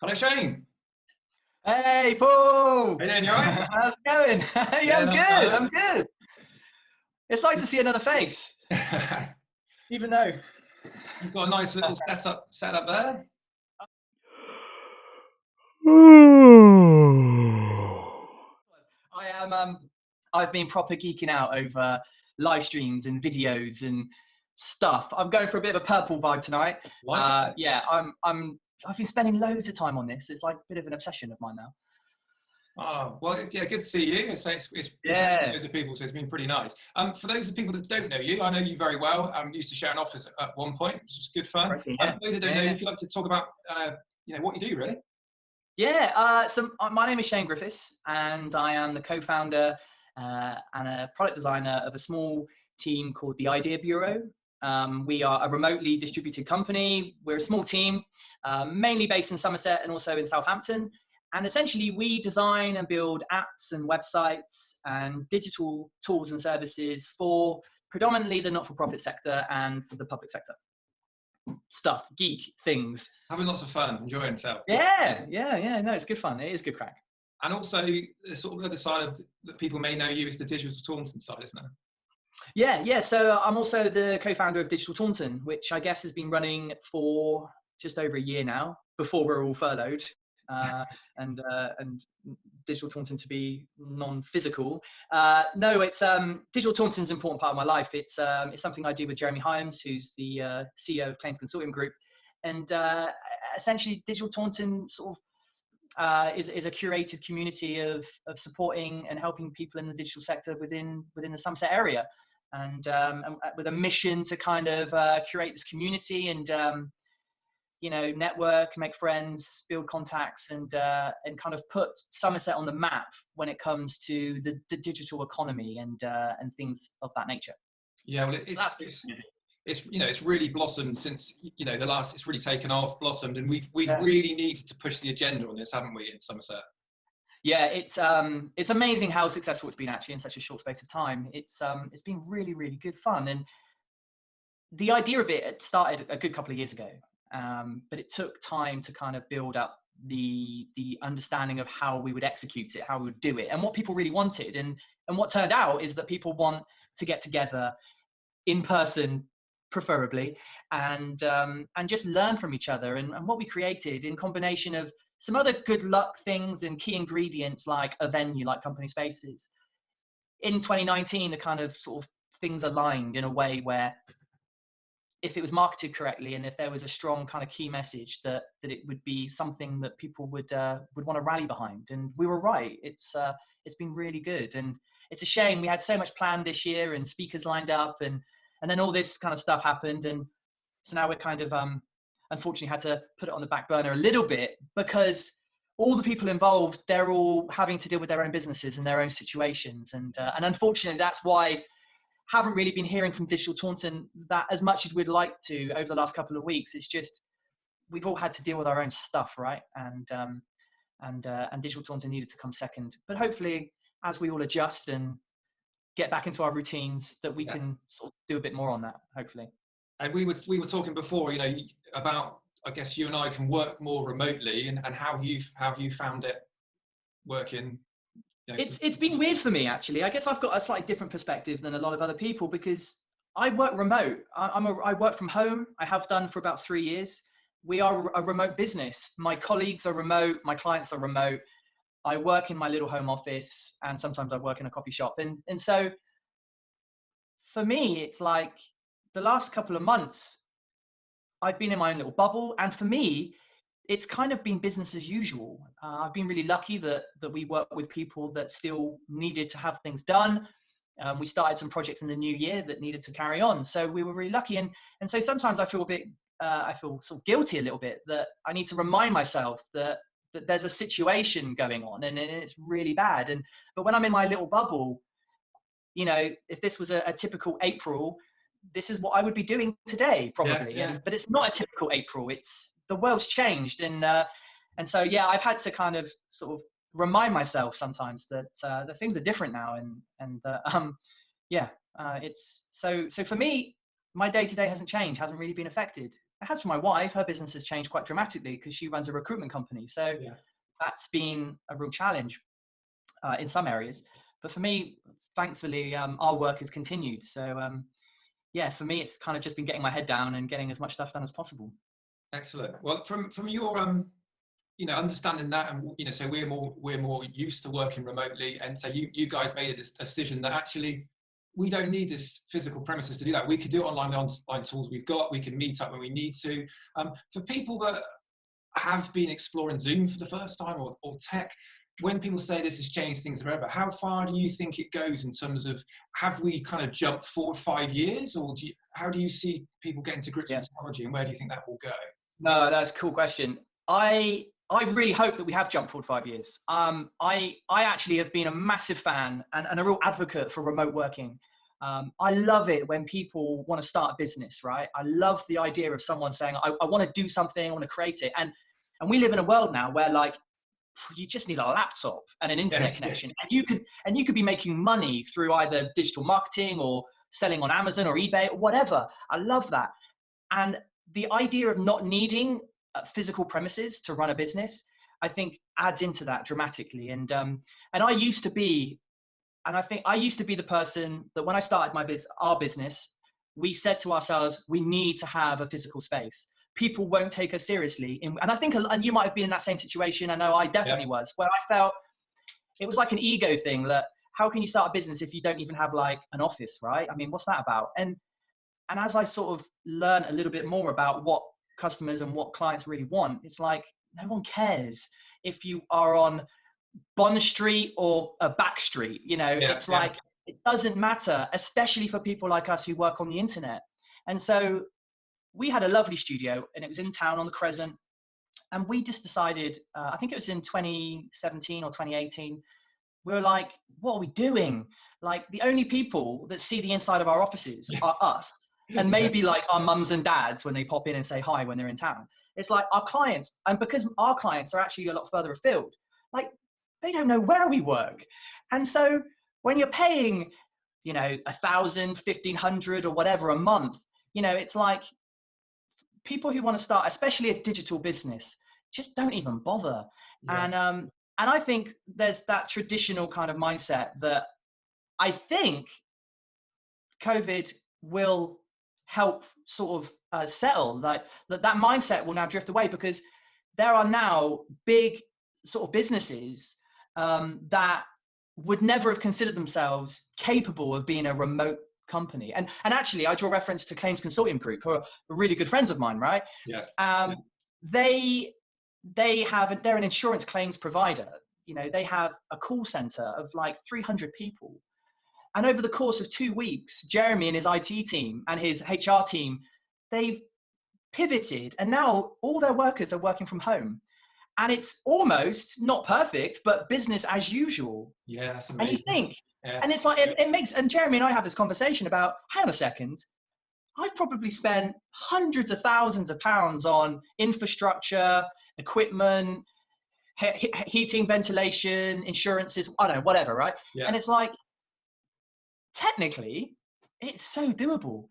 Hello, Shane. Hey, Paul! How you doing? You all right? How's it going? Yeah, I'm not good. bad. I'm good. It's nice to see another face, even though You've got a nice little setup there. I am. I've been proper geeking out over live streams and videos and stuff. I'm going for a bit of a purple vibe tonight. Like it? Yeah, I've been spending loads of time on this. It's like a bit of an obsession of mine now. Oh, well, yeah, good to see you. It's Yeah, loads of people, so it's been pretty nice. For those of people that don't know you, I know you very well. Used to share an office at one point, which is good fun. crikey, yeah, For those that don't know you, yeah. if you'd like to talk about, what you do, really. Yeah, my name is Shane Griffiths, and I am the co-founder and a product designer of a small team called the Idea Bureau. We are a remotely distributed company. We're a small team, mainly based in Somerset and also in Southampton. And essentially, we design and build apps and websites and digital tools and services for predominantly the not-for-profit sector and for the public sector. Stuff, geek things. Having lots of fun, enjoying yourself. Yeah. No, it's good fun. It is good crack. And also, the sort of other side of that people may know you is the Digital Taunton side, isn't it? Yeah. So I'm also the co-founder of Digital Taunton, which I guess has been running for just over a year now, before we're all furloughed, and Digital Taunton to be non-physical. No, it's Digital Taunton is an important part of my life. It's something I do with Jeremy Hyams, who's the CEO of Claims Consortium Group, and essentially Digital Taunton sort of is a curated community of supporting and helping people in the digital sector within the Somerset area, and with a mission to kind of curate this community and network, make friends, build contacts, and kind of put Somerset on the map when it comes to the digital economy and things of that nature. Yeah, well, it's really blossomed since it's really taken off, blossomed, and we've really needed to push the agenda on this, haven't we, in Somerset? Yeah, it's amazing how successful it's been actually in such a short space of time. It's been really, really good fun, and the idea of it started a good couple of years ago, but it took time to kind of build up the understanding of how we would execute it, how we would do it, and what people really wanted. And what turned out is that people want to get together in person, preferably, and just learn from each other. And what we created, in combination of some other good luck things and key ingredients like a venue like Company Spaces, in 2019 the kind of sort of things aligned in a way where, if it was marketed correctly and if there was a strong kind of key message, that it would be something that people would want to rally behind. And we were right. It's been really good, and it's a shame we had so much planned this year and speakers lined up, and then all this kind of stuff happened, and so now we're kind of unfortunately had to put it on the back burner a little bit, because all the people involved, they're all having to deal with their own businesses and their own situations, and unfortunately that's why haven't really been hearing from Digital Taunton that as much as we'd like to over the last couple of weeks. It's just we've all had to deal with our own stuff, right? And Digital Taunton needed to come second. But hopefully, as we all adjust and get back into our routines, that we can sort of do a bit more on that, hopefully. And we were talking before, about, I guess you and I can work more remotely, and how have you found it working? It's been weird for me, actually. I guess I've got a slightly different perspective than a lot of other people, because I work remote. I work from home. I have done for about 3 years. We are a remote business. My colleagues are remote. My clients are remote. I work in my little home office, and sometimes I work in a coffee shop. And so for me, it's like the last couple of months, I've been in my own little bubble. And for me, it's kind of been business as usual. I've been really lucky that we work with people that still needed to have things done. We started some projects in the new year that needed to carry on. So we were really lucky. And so sometimes I feel I feel sort of guilty a little bit, that I need to remind myself that there's a situation going on, and it's really bad. But when I'm in my little bubble, if this was a typical April, this is what I would be doing today, probably. Yeah. But it's not a typical April. The world's changed, and so I've had to kind of sort of remind myself sometimes that the things are different now, and it's so for me, my day to day hasn't changed, hasn't really been affected. It has for my wife. Her business has changed quite dramatically because she runs a recruitment company. So that's been a real challenge in some areas. But for me, thankfully, our work has continued. So yeah, for me, it's kind of just been getting my head down and getting as much stuff done as possible. Excellent. Well, from your understanding that, and so we're more used to working remotely, and so you guys made a decision that actually we don't need this physical premises to do that. We could do it online tools we've got. We can meet up when we need to. For people that have been exploring Zoom for the first time or tech, when people say this has changed things forever, how far do you think it goes in terms of, have we kind of jumped 4 or 5 years, or how do you see people getting to grips with technology, and where do you think that will go? No, that's a cool question. I really hope that we have jumped forward 5 years. I actually have been a massive fan and a real advocate for remote working. I love it when people want to start a business, right? I love the idea of someone saying, I want to do something, I want to create it. And we live in a world now where, like, you just need a laptop and an internet connection, and you could be making money through either digital marketing or selling on Amazon or eBay or whatever. I love that. And the idea of not needing physical premises to run a business, I think adds into that dramatically. And I used to be, and I think I used to be the person that when I started our business, we said to ourselves, we need to have a physical space. People won't take us seriously. And I think, and you might have been in that same situation. I know I definitely was, where I felt it was like an ego thing, that how can you start a business if you don't even have like an office, right? I mean, what's that about? And as I sort of learn a little bit more about what customers and what clients really want, it's like, no one cares if you are on Bond Street or a back street, it's like, it doesn't matter, especially for people like us who work on the internet. And so we had a lovely studio, and it was in town on the Crescent. And we just decided, I think it was in 2017 or 2018, we were like, what are we doing? Like, the only people that see the inside of our offices are us. And maybe like our mums and dads when they pop in and say hi when they're in town. It's like our clients, and because our clients are actually a lot further afield, like, they don't know where we work. And so when you're paying, 1,000, 1,500 or whatever a month, it's like, people who want to start, especially a digital business, just don't even bother. And I think there's that traditional kind of mindset that I think COVID will help sort of settle. Like that mindset will now drift away, because there are now big sort of businesses that would never have considered themselves capable of being a remote company. And actually, I draw reference to Claims Consortium Group, who are really good friends of mine, right? They're an insurance claims provider. They have a call center of like 300 people. And over the course of 2 weeks, Jeremy and his IT team and his HR team, they've pivoted, and now all their workers are working from home. And it's almost not perfect, but business as usual. Yeah, that's amazing. And you think, and it's like, it makes, and Jeremy and I have this conversation about, hang on a second, I've probably spent hundreds of thousands of pounds on infrastructure, equipment, heating, ventilation, insurances, I don't know, whatever, right? And it's like, technically, it's so doable.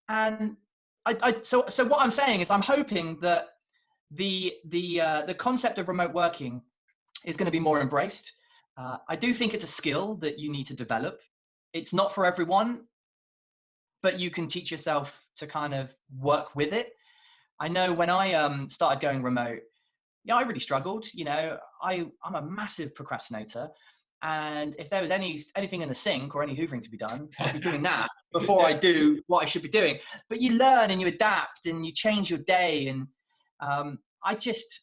And so what I'm saying is, I'm hoping that the concept of remote working is going to be more embraced. I do think it's a skill that you need to develop. It's not for everyone, but you can teach yourself to kind of work with it. I know when I started going remote, I really struggled. I'm a massive procrastinator. And if there was anything in the sink or any hoovering to be done, I'd be doing that before I do what I should be doing. But you learn and you adapt and you change your day. And I just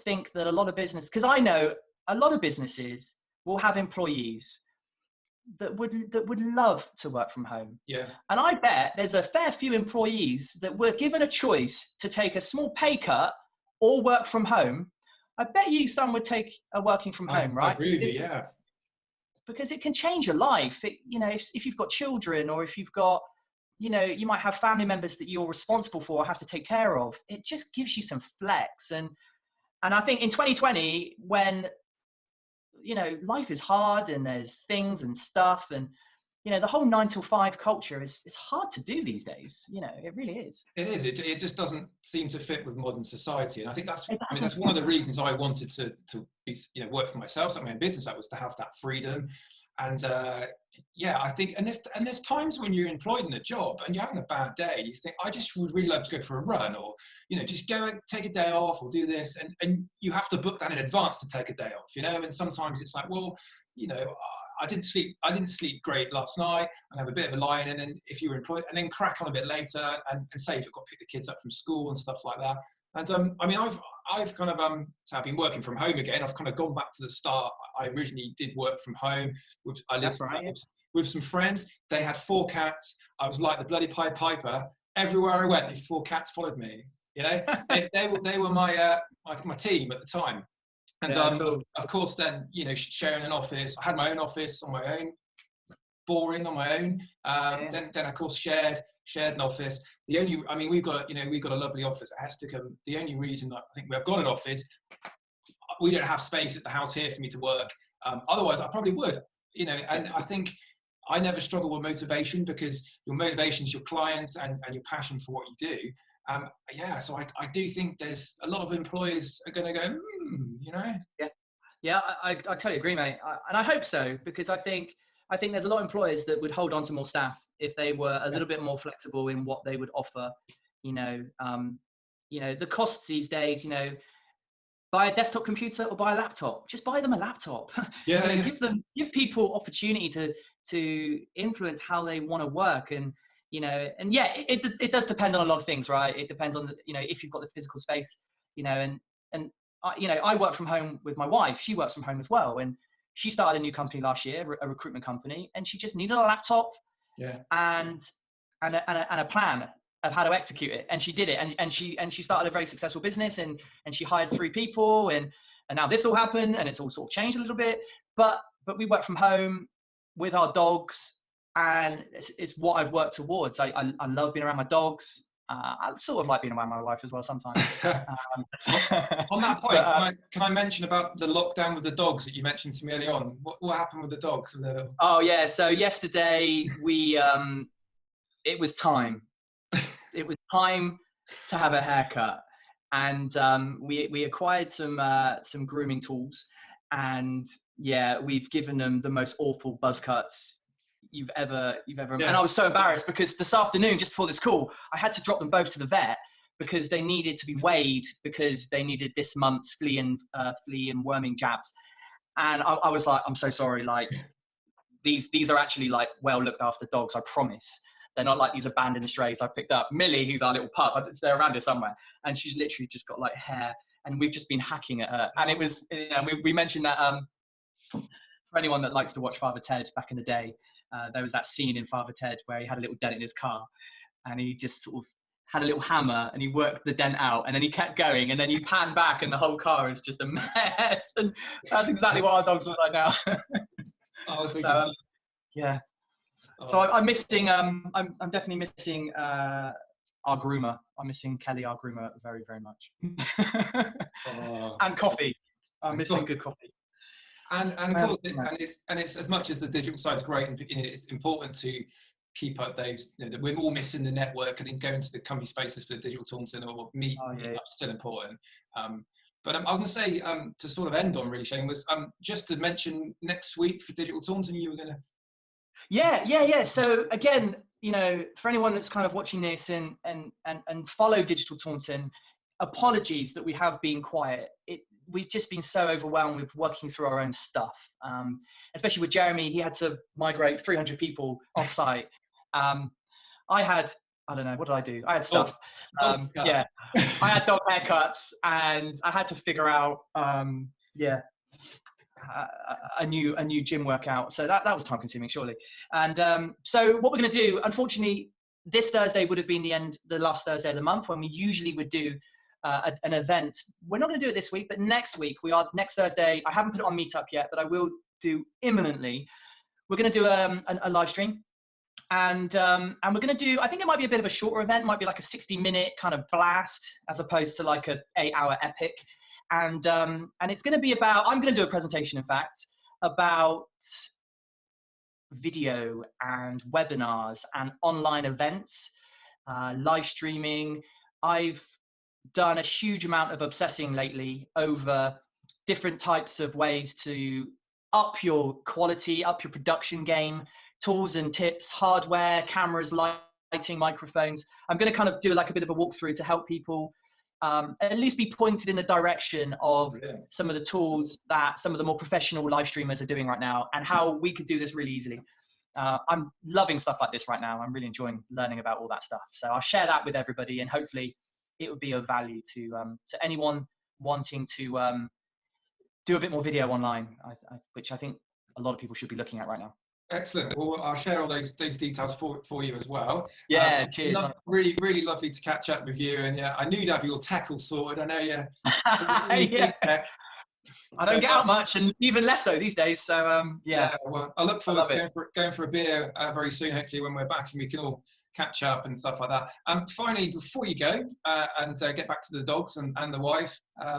think that a lot of business, because I know a lot of businesses will have employees that would love to work from home. And I bet there's a fair few employees that were given a choice to take a small pay cut or work from home. I bet you some would take a working from home, right? I agree with you, Because it can change your life. If you've got children, or if you've got, you might have family members that you're responsible for or have to take care of. It just gives you some flex. And I think in 2020, when, life is hard and there's things and stuff, and, the whole 9 till 5 culture is hard to do these days. It really is. It is. It just doesn't seem to fit with modern society, and I think that's. It I mean, that's one of the reasons I wanted to be, work for myself. Something in business, that was to have that freedom, and yeah, I think. And there's times when you're employed in a job and you're having a bad day, and you think, I just would really love to go for a run, or just go and take a day off, or do this, and you have to book that in advance to take a day off. And sometimes it's like, well, I didn't sleep great last night, and have a bit of a lie-in, and then if you were employed, and then crack on a bit later, and say if you've got to pick the kids up from school and stuff like that. And I mean, I've kind of so I've been working from home again. I've kind of gone back to the start. I originally did work from home. I lived with some friends. They had 4 cats. I was like the bloody Pied Piper. Everywhere I went, these 4 cats followed me. They were my team at the time. And cool. of course, then sharing an office. I had my own office on my own, boring on my own. Then of course shared an office. We've got a lovely office at Hesticum. The only reason I think we've got an office, we don't have space at the house here for me to work. Otherwise, I probably would. And I think I never struggle with motivation, because your motivation is your clients and your passion for what you do. So I do think there's a lot of employers are going to go, Yeah, I totally agree, mate. And I hope so, because I think there's a lot of employers that would hold on to more staff if they were a little bit more flexible in what they would offer. The costs these days, buy a desktop computer or buy a laptop. Just buy them a laptop. Give people opportunity to influence how they want to work. And it does depend on a lot of things, right? It depends on if you've got the physical space, I work from home with my wife. She works from home as well, and she started a new company last year, a recruitment company, and she just needed a laptop, and a plan of how to execute it, and she did it, and she started a very successful business, and she hired 3 people, and now this all happened, and it's all sort of changed a little bit, but we work from home with our dogs. And it's what I've worked towards. I love being around my dogs. I sort of like being around my wife as well sometimes. On that point, can I mention about the lockdown with the dogs that you mentioned to me early on? What happened with the dogs? Oh yeah, so yesterday it was time. It was time to have a haircut, and we acquired some grooming tools, and we've given them the most awful buzz cuts you've ever and I was so embarrassed, because this afternoon, just before this call, I had to drop them both to the vet because they needed to be weighed, because they needed this month's flea and worming jabs. And I was like, I'm so sorry, like these are actually like well looked after dogs, I promise. They're not like these abandoned strays I picked up. Millie, who's our little pup, they're around here somewhere, and she's literally just got like hair, and we've just been hacking at her. And it was, we mentioned that for anyone that likes to watch Father Ted back in the day, there was that scene in Father Ted where he had a little dent in his car, and he just sort of had a little hammer and he worked the dent out, and then he kept going, and then you pan back and the whole car is just a mess. And that's exactly what our dogs look like now. So, yeah. So I'm missing. I'm definitely missing our groomer. I'm missing Kelly, our groomer, very, very much. And coffee. I'm missing good coffee. And of course, it's as much as the digital side's great, and it's important to keep up those. We're all missing the network, and then going to the company spaces for the Digital Taunton or meet. That's still important. But I was going to say, to sort of end on really, Shane, was just to mention next week for Digital Taunton, you were going to. Yeah. So again, for anyone that's kind of watching this and follow Digital Taunton, apologies that we have been quiet. We've just been so overwhelmed with working through our own stuff, especially with Jeremy. He had to migrate 300 people off-site. I don't know, what did I do? I had stuff. I had dog haircuts, and I had to figure out, a new gym workout. So that was time consuming, surely. And so what we're going to do, unfortunately, this Thursday would have been the last Thursday of the month, when we usually would do an event. We're not going to do it this week, but next Thursday. I haven't put it on Meetup yet, but I will do imminently. We're going to do a live stream, and we're going to do, I think it might be a bit of a shorter event, might be like a 60-minute kind of blast, as opposed to like a 8-hour epic. And it's going to be about, I'm going to do a presentation, in fact, about video and webinars and online events, live streaming. I've done a huge amount of obsessing lately over different types of ways to up your quality, up your production game, tools and tips, hardware, cameras, lighting, microphones. I'm going to kind of do like a bit of a walkthrough to help people at least be pointed in the direction of some of the tools that some of the more professional live streamers are doing right now, and how we could do this really easily. I'm loving stuff like this right now. I'm really enjoying learning about all that stuff. So I'll share that with everybody, and hopefully it would be of value to anyone wanting to do a bit more video online, which I think a lot of people should be looking at right now. Excellent. Well, I'll share all those details for you as well. Yeah, cheers. Really, really lovely to catch up with you. And yeah, I knew you'd have your tech all sorted. I know you. Yeah. I don't get out much, and even less so these days. So yeah. Well, I look forward to going for a beer very soon, hopefully when we're back and we can all catch up and stuff like that. Finally, before you go and get back to the dogs and the wife,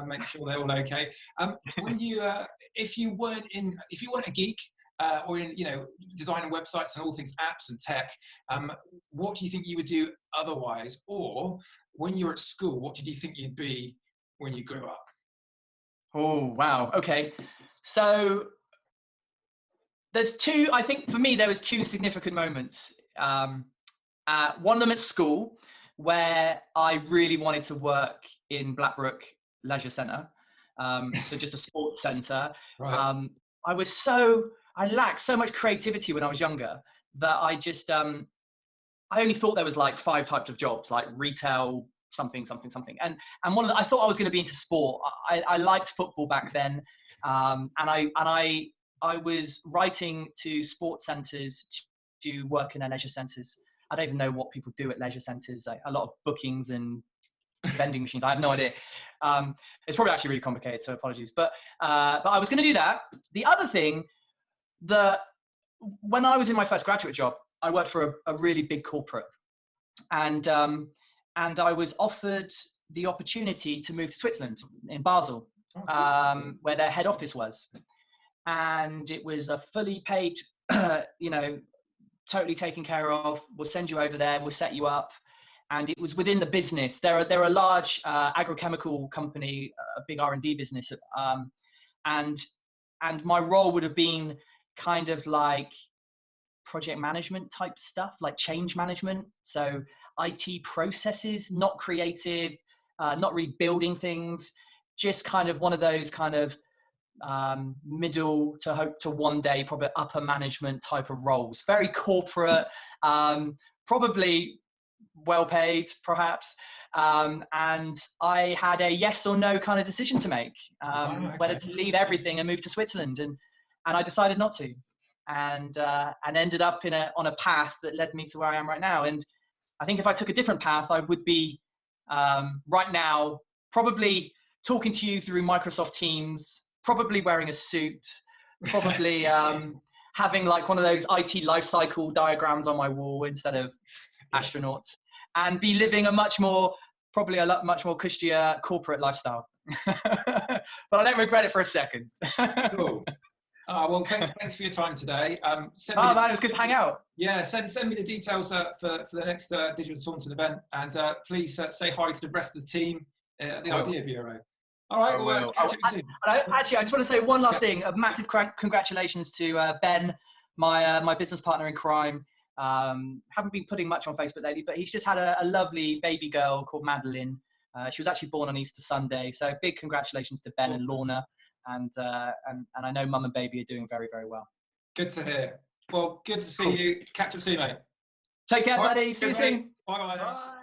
make sure they're all okay. When you, if you weren't a geek, or in designing websites and all things apps and tech, what do you think you would do otherwise? Or when you were at school, what did you think you'd be when you grew up? Oh wow, okay. So there's two. I think for me there was two significant moments. One of them at school, where I really wanted to work in Blackbrook Leisure Centre, so just a sports centre. Right. I lacked so much creativity when I was younger that I just, I only thought there was like 5 types of jobs, like retail, something. And I thought I was going to be into sport. I liked football back then. And I was writing to sports centres to work in their leisure centres. I don't even know what people do at leisure centres. A lot of bookings and vending machines. I have no idea. It's probably actually really complicated, so apologies. But I was going to do that. The other thing, when I was in my first graduate job, I worked for a really big corporate, and I was offered the opportunity to move to Switzerland, in Basel, where their head office was, and it was a fully paid, totally taken care of. We'll send you over there. We'll set you up. And it was within the business. They're a large agrochemical company, a big R&D business, and my role would have been kind of like project management type stuff, like change management. So IT processes, not creative, not really building things, just kind of one of those kind of middle to hope to one day probably upper management type of roles. Very corporate, probably well paid perhaps. And I had a yes or no kind of decision to make, whether to leave everything and move to Switzerland. And I decided not to, and ended up on a path that led me to where I am right now. And I think if I took a different path, I would be right now probably talking to you through Microsoft Teams, probably wearing a suit, probably having like one of those IT lifecycle diagrams on my wall instead of astronauts, and be living probably a much more cushier corporate lifestyle. But I don't regret it for a second. Cool. Well, thanks for your time today. Man, it was good to hang out. Yeah, send me the details for the next Digital Taunton event, and please say hi to the rest of the team at the Idea Bureau. All right, well, catch you soon. Actually, I just want to say one last thing. A massive congratulations to Ben, my business partner in crime. Haven't been putting much on Facebook lately, but he's just had a lovely baby girl called Madeline. She was actually born on Easter Sunday, so big congratulations to Ben and Lorna. And I know mum and baby are doing very, very well. Good to hear. Well, good to see you. Catch up soon, mate. Take care, buddy. See you soon. Bye.